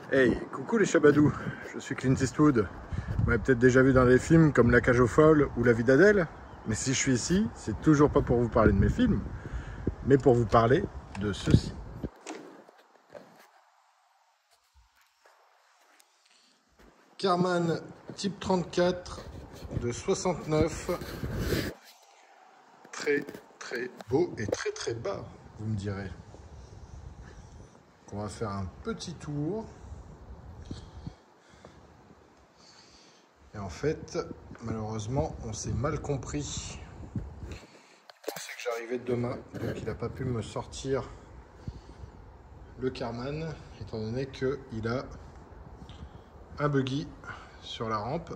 Hey, coucou les chabadous, je suis Clint Eastwood. Vous m'avez peut-être déjà vu dans des films comme La Cage aux Folles ou La Vie d'Adèle, mais si je suis ici, c'est toujours pas pour vous parler de mes films, mais pour vous parler de ceci. Karmann Type 34 de 69, très beau et très bas, vous me direz. On va faire un petit tour. Et en fait, malheureusement, on s'est mal compris. Il pensait que j'arrivais demain, donc il n'a pas pu me sortir le Karmann, étant donné qu'il a un buggy sur la rampe.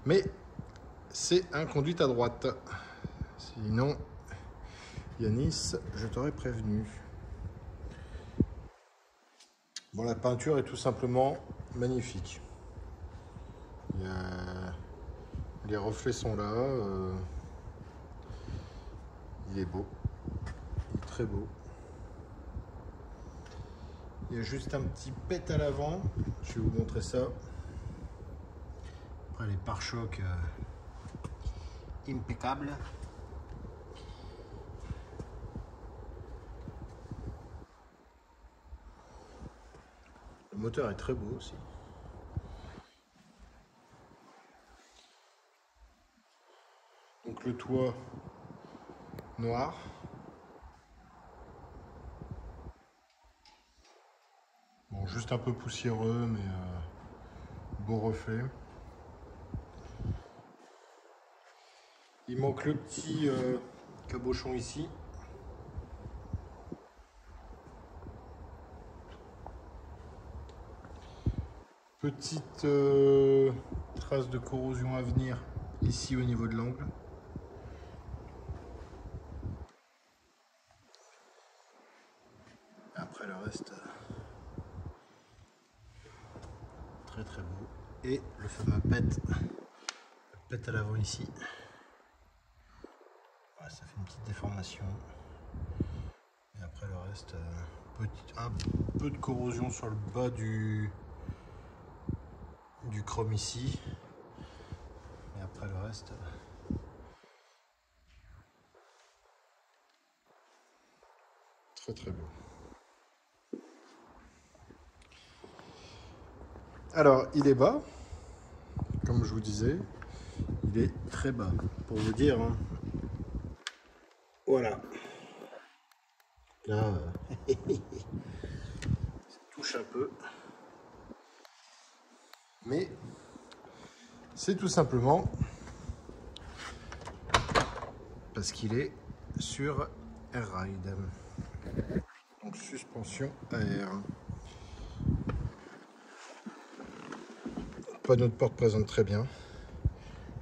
Mais c'est un conduite à droite. Sinon, Yanis, je t'aurais prévenu. Bon, la peinture est tout simplement magnifique. Les reflets sont là. Il est beau. Il est très beau. Il y a juste un petit pet à l'avant. Je vais vous montrer ça. Après, les pare-chocs impeccables. Le moteur est très beau aussi. Donc le toit noir. Bon, juste un peu poussiéreux, mais beau reflet. Il manque le petit cabochon ici. Petite trace de corrosion à venir ici au niveau de l'angle. Après le reste, très beau. Et le fameux pet à l'avant ici. Voilà, ça fait une petite déformation. Et après le reste, un peu de corrosion sur le bas du chrome ici. Et après le reste, très beau. Alors, il est bas, comme je vous disais, il est très bas, pour vous dire. Hein. Voilà. Là, ça touche un peu. Mais c'est tout simplement parce qu'il est sur Air Ride. Donc suspension à air. Panneau de porte présente très bien.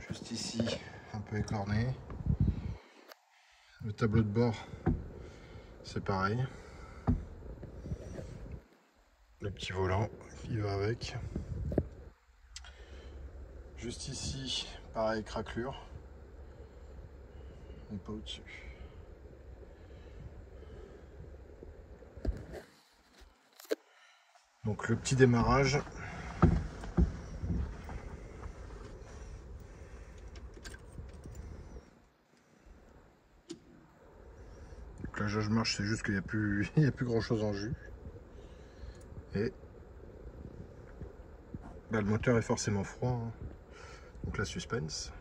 Juste ici, un peu écorné. Le tableau de bord, c'est pareil. Le petit volant qui va avec. Juste ici, pareil, craquelure. Et pas au-dessus. Donc le petit démarrage. Donc là, je marche, c'est juste qu'il n'y a plus, grand chose en jus. Et bah, le moteur est forcément froid. Hein. Donc la suspense.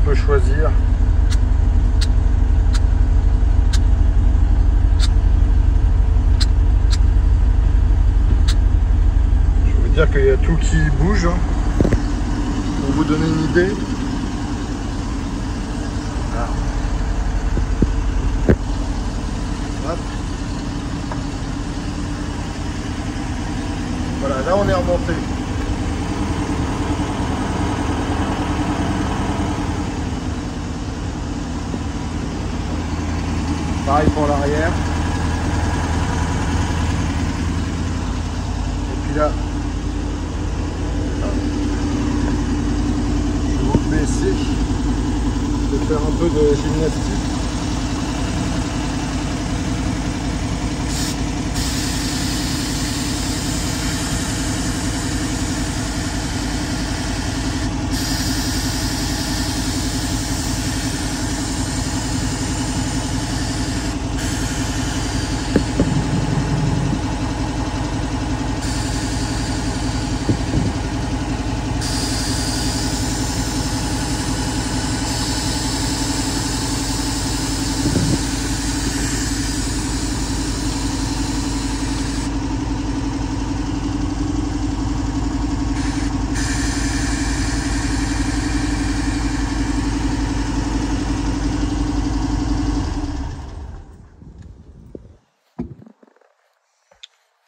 peut choisir. Je veux dire qu'il y a tout qui bouge, hein, pour vous donner une idée. Voilà. Hop. Voilà, là on est remonté. Pareil pour l'arrière. Et puis là, je vais vous baisser. Je vais faire un peu de gymnastique.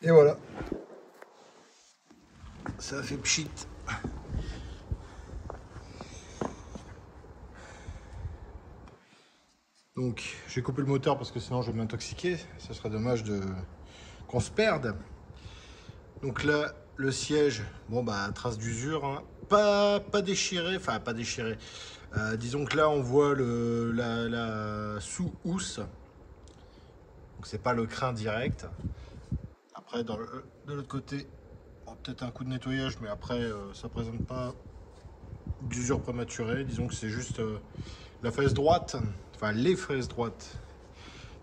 Et voilà, ça fait pchit. Donc j'ai coupé le moteur parce que sinon je vais m'intoxiquer, ça serait dommage qu'on se perde. Donc là, le siège, bon bah trace d'usure, hein. Pas déchiré, enfin pas déchiré. Disons que là on voit la sous-housse, donc c'est pas le crin direct. Après de l'autre côté, peut-être un coup de nettoyage, mais après ça présente pas d'usure prématurée. Disons que c'est juste la fraise droite, enfin les fraises droites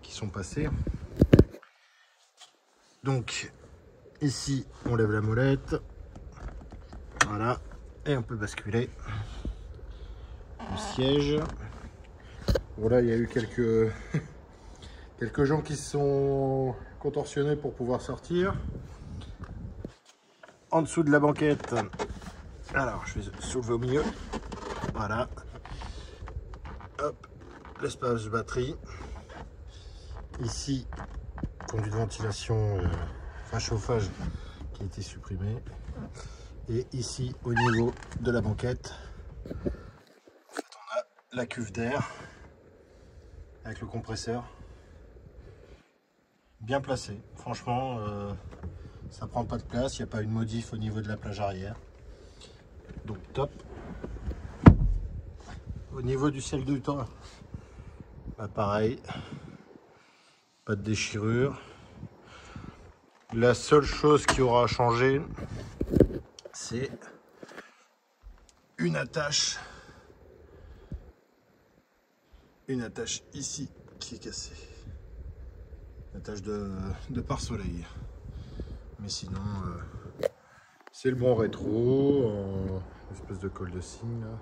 qui sont passées. Donc ici on lève la molette, voilà, et on peut basculer le siège. Bon là il y a eu quelques gens qui se sont contorsionnés pour pouvoir sortir. En dessous de la banquette, alors je vais soulever au milieu, voilà, hop, l'espace batterie. Ici, conduit de ventilation, enfin chauffage qui a été supprimé. Et ici, au niveau de la banquette, on a la cuve d'air avec le compresseur. Bien placé, franchement, ça prend pas de place, il n'y a pas une modif au niveau de la plage arrière. Donc top. Au niveau du ciel du temps, bah pareil, pas de déchirure. La seule chose qui aura changé, c'est une attache ici qui est cassée. Une attache de pare-soleil. Mais sinon, c'est le bon rétro, en espèce de colle de cygne là.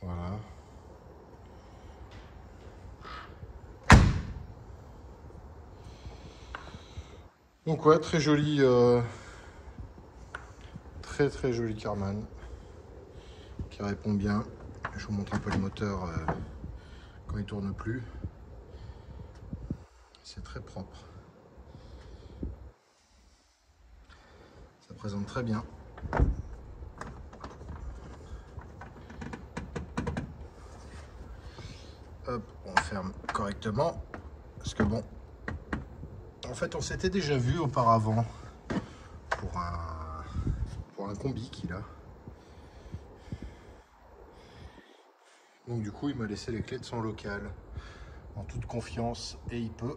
Voilà. Donc ouais, très joli, très joli Karmann qui répond bien. Je vous montre un peu le moteur quand il tourne plus. C'est très propre. Ça présente très bien. Hop, on ferme correctement. Parce que bon, en fait, on s'était déjà vu auparavant pour un combi qu'il a. Donc du coup, il m'a laissé les clés de son local en toute confiance et il peut.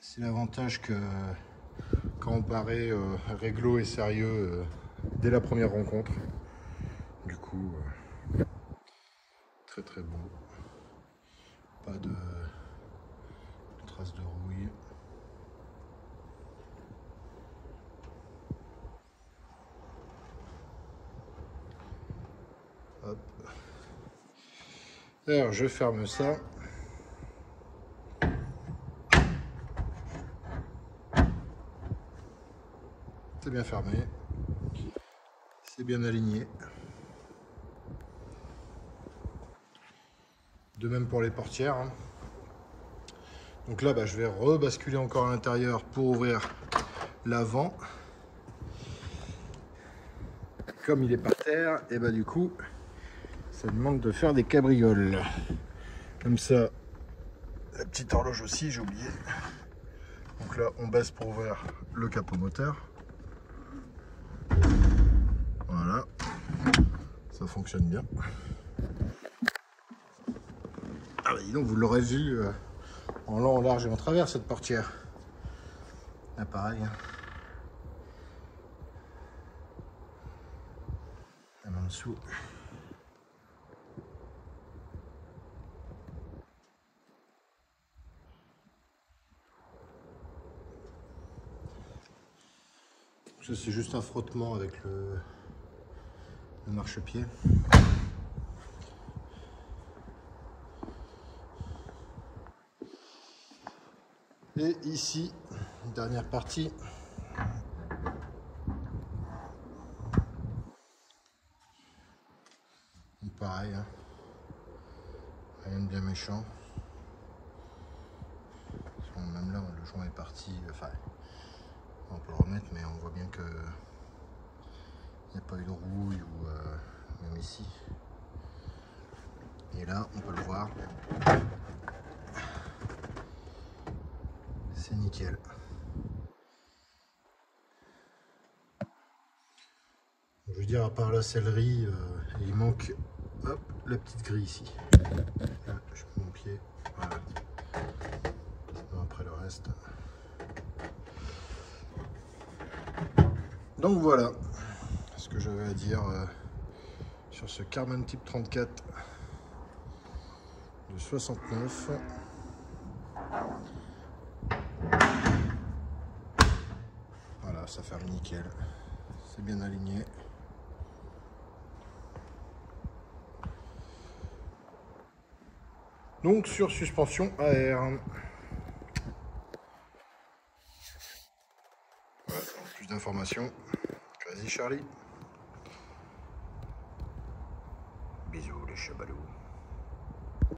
C'est l'avantage que quand on paraît réglo et sérieux dès la première rencontre. Du coup, très bon. Pas de traces de rouille. Alors je ferme ça. C'est bien fermé. C'est bien aligné. De même pour les portières. Donc là, je vais rebasculer encore à l'intérieur pour ouvrir l'avant. Comme il est par terre, et du coup, ça demande de faire des cabrioles. Comme ça, la petite horloge aussi, j'ai oublié. Donc là, on baisse pour ouvrir le capot moteur. Voilà, ça fonctionne bien. Ah bah dis donc, vous l'aurez vu en long, en large et en travers cette portière. Là pareil. Même en dessous. Ça c'est juste un frottement avec le marchepied. Et ici, dernière partie. Pareil, hein. Rien de bien méchant. Même là, le joint est parti. Enfin, on peut le remettre, mais on voit bien que il n'y a pas eu de rouille ou même ici. Et là, on peut le voir. C'est nickel. Je veux dire, à part la sellerie, il manque hop, la petite grille ici. Là, je mets mon pied. Voilà. Sinon, après le reste. Donc voilà ce que j'avais à dire sur ce Karmann Type 34 de 69. Voilà, ça ferme nickel. C'est bien aligné. Donc sur suspension AR. Voilà, plus d'informations. Vas-y Charlie. Bisous les chabalous.